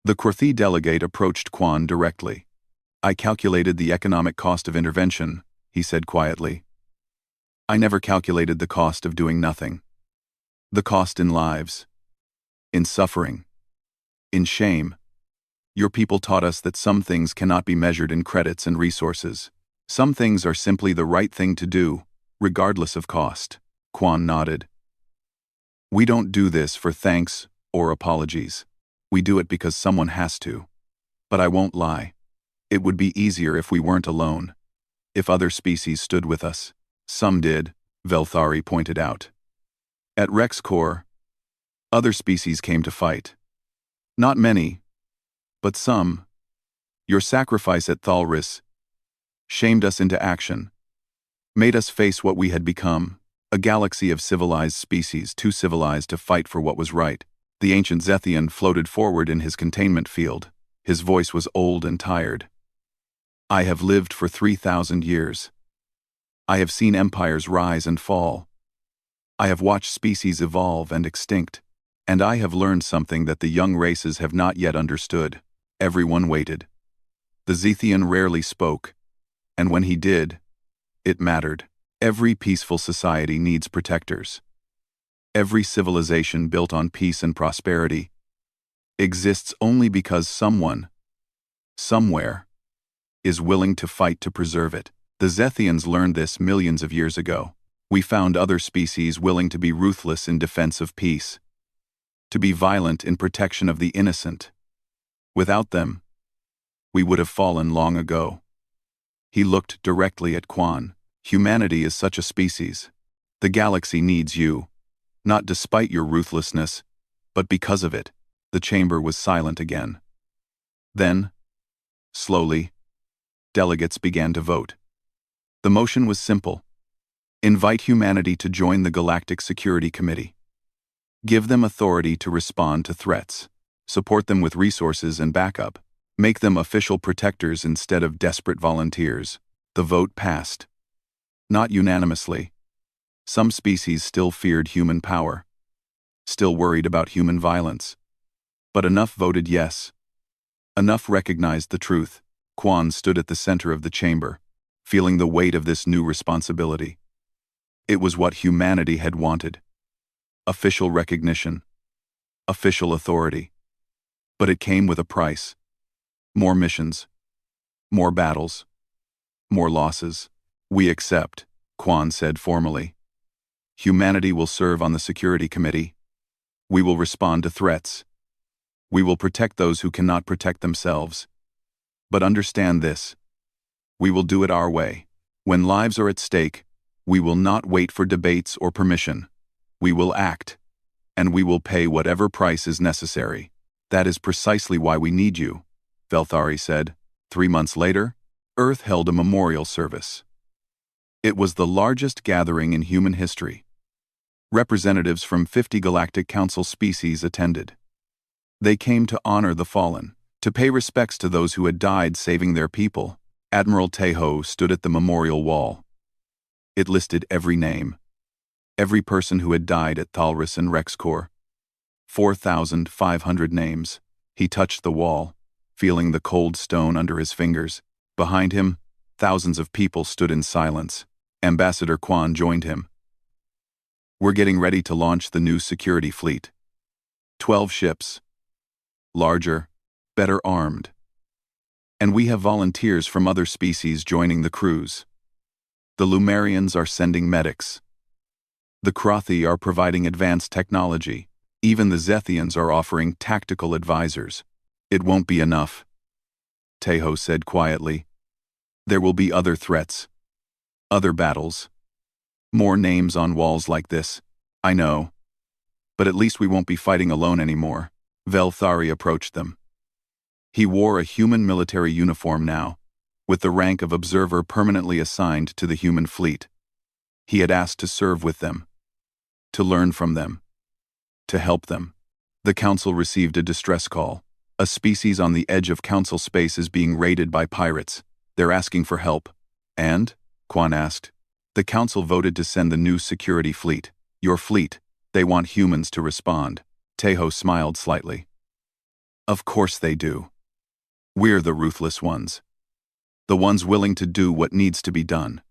The Korthi delegate approached Quan directly. I calculated the economic cost of intervention, he said quietly. I never calculated the cost of doing nothing. The cost in lives. In suffering. In shame. Your people taught us that some things cannot be measured in credits and resources. Some things are simply the right thing to do, regardless of cost. Quan nodded. We don't do this for thanks or apologies. We do it because someone has to. But I won't lie. It would be easier if we weren't alone. If other species stood with us. Some did, Velthari pointed out. At Rexcor, other species came to fight. Not many, but some. Your sacrifice at Thalris shamed us into action, made us face what we had become, a galaxy of civilized species too civilized to fight for what was right. The ancient Zethian floated forward in his containment field. His voice was old and tired. I have lived for 3,000 years. I have seen empires rise and fall. I have watched species evolve and extinct, and I have learned something that the young races have not yet understood. Everyone waited. The Zethian rarely spoke, and when he did, it mattered. Every peaceful society needs protectors. Every civilization built on peace and prosperity exists only because someone, somewhere, is willing to fight to preserve it. The Zethians learned this millions of years ago. We found other species willing to be ruthless in defense of peace, to be violent in protection of the innocent. Without them, we would have fallen long ago. He looked directly at Quan. Humanity is such a species. The galaxy needs you, not despite your ruthlessness, but because of it. The chamber was silent again. Then, slowly, delegates began to vote. The motion was simple. Invite humanity to join the Galactic Security Committee. Give them authority to respond to threats. Support them with resources and backup. Make them official protectors instead of desperate volunteers. The vote passed. Not unanimously. Some species still feared human power. Still worried about human violence. But enough voted yes. Enough recognized the truth. Quan stood at the center of the chamber, feeling the weight of this new responsibility. It was what humanity had wanted. Official recognition. Official authority. But it came with a price. More missions. More battles. More losses. We accept, Quan said formally. Humanity will serve on the Security Committee. We will respond to threats. We will protect those who cannot protect themselves. But understand this. We will do it our way. When lives are at stake, we will not wait for debates or permission. We will act. And we will pay whatever price is necessary. That is precisely why we need you, Velthari said. 3 months later, Earth held a memorial service. It was the largest gathering in human history. Representatives from 50 Galactic Council species attended. They came to honor the fallen, to pay respects to those who had died saving their people. Admiral Tejo stood at the memorial wall. It listed every name. Every person who had died at Thalris and Rexcor. 4,500 names. He touched the wall, feeling the cold stone under his fingers. Behind him, thousands of people stood in silence. Ambassador Quan joined him. We're getting ready to launch the new security fleet. 12 ships. Larger, better armed. And we have volunteers from other species joining the crews. The Lumerians are sending medics. The Krothi are providing advanced technology. Even the Zethians are offering tactical advisors. It won't be enough, Teho said quietly. There will be other threats. Other battles. More names on walls like this. I know. But at least we won't be fighting alone anymore. Velthari approached them. He wore a human military uniform now, with the rank of observer permanently assigned to the human fleet. He had asked to serve with them, to learn from them, to help them. The council received a distress call. A species on the edge of council space is being raided by pirates. They're asking for help. And? Quan asked. The council voted to send the new security fleet. Your fleet. They want humans to respond. Teho smiled slightly. Of course they do. We're the ruthless ones. The ones willing to do what needs to be done.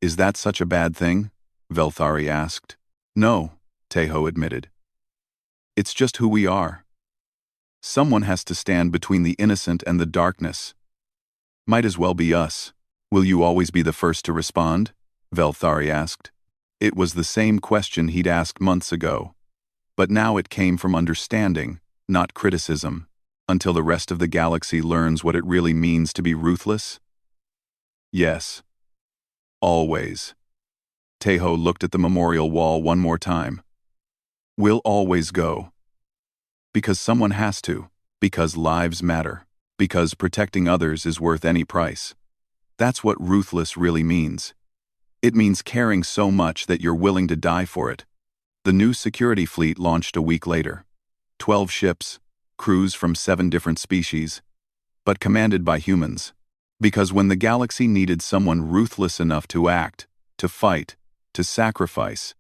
Is that such a bad thing? Velthari asked. No, Teho admitted. It's just who we are. Someone has to stand between the innocent and the darkness. Might as well be us. Will you always be the first to respond? Velthari asked. It was the same question he'd asked months ago. But now it came from understanding, not criticism, until the rest of the galaxy learns what it really means to be ruthless? Yes. Always. Teho looked at the memorial wall one more time. We'll always go. Because someone has to. Because lives matter. Because protecting others is worth any price. That's what ruthless really means. It means caring so much that you're willing to die for it. The new security fleet launched a week later. 12 ships, crews from 7 different species, but commanded by humans. Because when the galaxy needed someone ruthless enough to act, to fight, to sacrifice,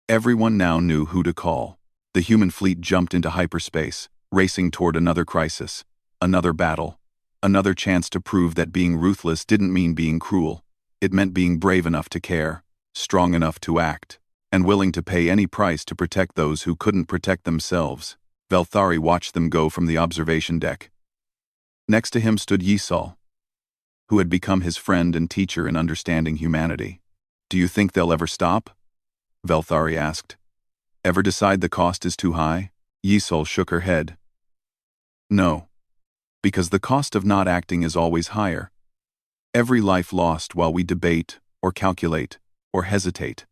everyone now knew who to call. The human fleet jumped into hyperspace, racing toward another crisis, another battle, another chance to prove that being ruthless didn't mean being cruel. It meant being brave enough to care, strong enough to act, and willing to pay any price to protect those who couldn't protect themselves. Velthari watched them go from the observation deck. Next to him stood Yisal, who had become his friend and teacher in understanding humanity. Do you think they'll ever stop? Velthari asked. Ever decide the cost is too high? Yisal shook her head. No. Because the cost of not acting is always higher. Every life lost while we debate, or calculate, or hesitate.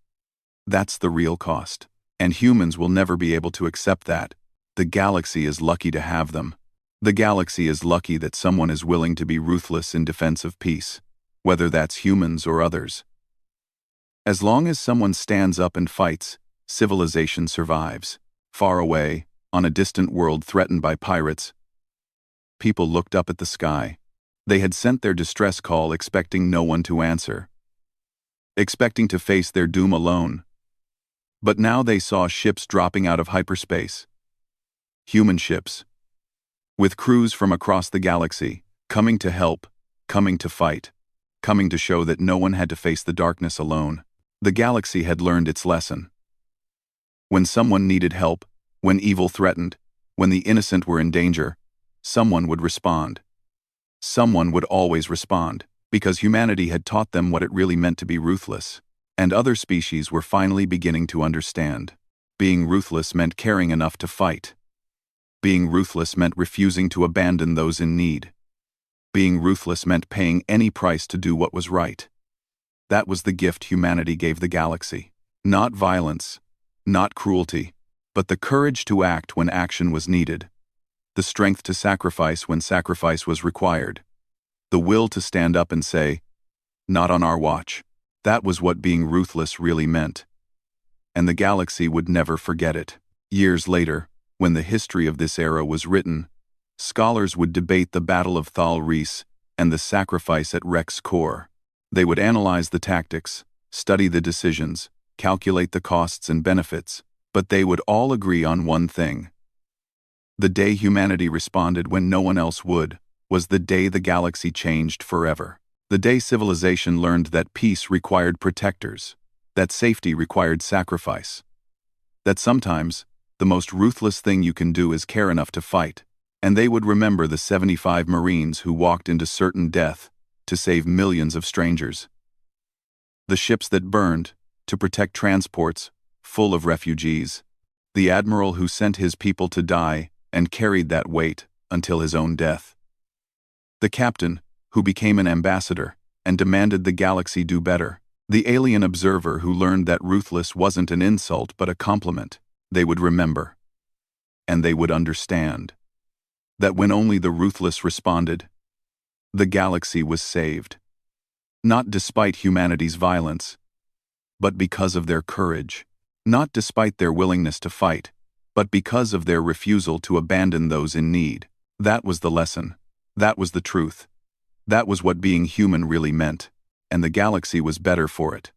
That's the real cost. And humans will never be able to accept that. The galaxy is lucky to have them. The galaxy is lucky that someone is willing to be ruthless in defense of peace, whether that's humans or others. As long as someone stands up and fights, civilization survives. Far away, on a distant world threatened by pirates, people looked up at the sky. They had sent their distress call expecting no one to answer, expecting to face their doom alone. But now they saw ships dropping out of hyperspace. Human ships, with crews from across the galaxy, coming to help, coming to fight, coming to show that no one had to face the darkness alone. The galaxy had learned its lesson. When someone needed help, when evil threatened, when the innocent were in danger, someone would respond. Someone would always respond, because humanity had taught them what it really meant to be ruthless, and other species were finally beginning to understand. Being ruthless meant caring enough to fight. Being ruthless meant refusing to abandon those in need. Being ruthless meant paying any price to do what was right. That was the gift humanity gave the galaxy. Not violence, not cruelty, but the courage to act when action was needed. The strength to sacrifice when sacrifice was required. The will to stand up and say, "Not on our watch." That was what being ruthless really meant. And the galaxy would never forget it. Years later, when the history of this era was written, scholars would debate the Battle of Thal Reese and the sacrifice at Rex Core. They would analyze the tactics, study the decisions, calculate the costs and benefits, but they would all agree on one thing. The day humanity responded when no one else would, was the day the galaxy changed forever. The day civilization learned that peace required protectors, that safety required sacrifice, that sometimes the most ruthless thing you can do is care enough to fight, and they would remember the 75 Marines who walked into certain death to save millions of strangers. The ships that burned, to protect transports full of refugees. The admiral who sent his people to die and carried that weight until his own death. The captain, who became an ambassador and demanded the galaxy do better. The alien observer who learned that ruthless wasn't an insult but a compliment. They would remember. And they would understand. That when only the ruthless responded, the galaxy was saved. Not despite humanity's violence, but because of their courage. Not despite their willingness to fight, but because of their refusal to abandon those in need. That was the lesson. That was the truth. That was what being human really meant, and the galaxy was better for it.